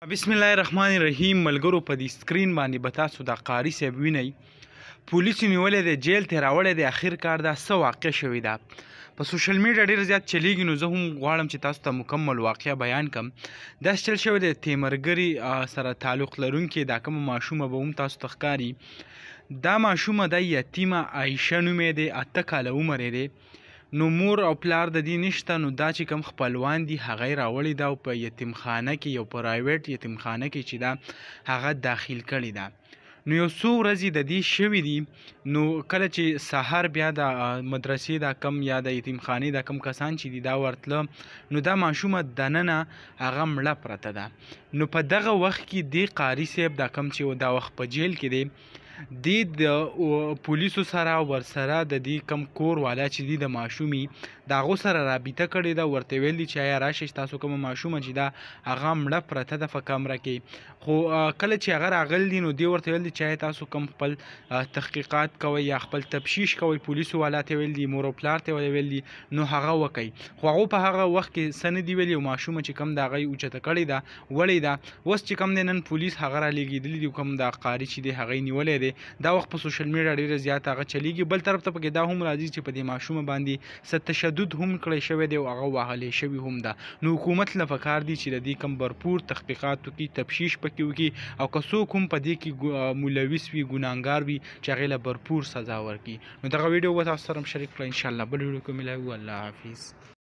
بسم الله الرحمن الرحیم. ملګرو په دې سکرین باندې به تاسو د قاری صاحب وینئ. پولیسو نیولې دی، جیل ته راوړی دی. اخر کار دا څه واقع شوې ده په سوشل میډیا ډېر زیات چلیږي، نو زه هم غواړم چې تاسو ته مکمل واقعه بیان کړم. دا چل شوی دی تیمرګري سره تعلق لرونکې دا کومه ماشومه به هم تاسو ته ښکاري. دا ماشومه د یتیمه عایشه نومې دی، 8 کاله عمر یې دی. نو مور او پلار د دې نشته، نو دا چې کوم خپلوان دي هغه یې راوړی ده او په یتیمخانه کې، یو پرایویټ یتیمخانه کې چې ده هغه داخل کړی ده. نو یو څو ورځې د دې شوي دي. نو کله چې سهار بیا د مدرسې دا کم یا د یتیمخانې دا کم کسان چې دي دا ورتله، نو دا ماشومه دننه هغه مړه پرته ده. نو په دغه وخت کې دې قاري صاحب دا کم چې دا وخت په جیل کې دی، د پولیسو سره ورسره د دې کم کور والا چې دی د ماشومې د هغو سره رابطه کړې ده. ورته ویل دي چې ایا راشئ تاسو کومه ماشومه چې ده هغه مړه پرته ده په کمره کې. خو کله چې هغه راغلی دي نو دې ورته ویل دي چې ایا تاسو کوم خپل تحقیقات کوئ یا خپل تفتیش کوئ. پولیسو والا ته ویل دي، مور او پلار ته ویل دي نو هغه وکئ. خو هغو په هغه وخت کې څه نه دي ویلي. او ماشومه چې کوم د هغه یې اوچته کړې ده، وړې ده. اوس چې کوم دی نن پولیس هغه رالېږېدلي دي، کوم دا قاري چې دی هغه یې نیولی دی. دا وخت په سوشل میډیا ډیره زیات هغه چلیږي. بل طرف ته پکې دا هم راځي چې په دې ماشومه باندې څه تشدد هم کړی شوی دی او هغه وهلی شوي هم ده. نو حکومت له پکار دی چې د دې کم برپور تحقیقات وکړي، تفتیش پکې وکړي، او که څوک هم په دې کې ملوث وي، ګناهګار وي، چې هغې له برپور سزا ورکړي. نو دغه ویډیو به تاسو سره هم شریک کړئ. انشاءالله بل ویډیو کې ملاوي. الله حافظ.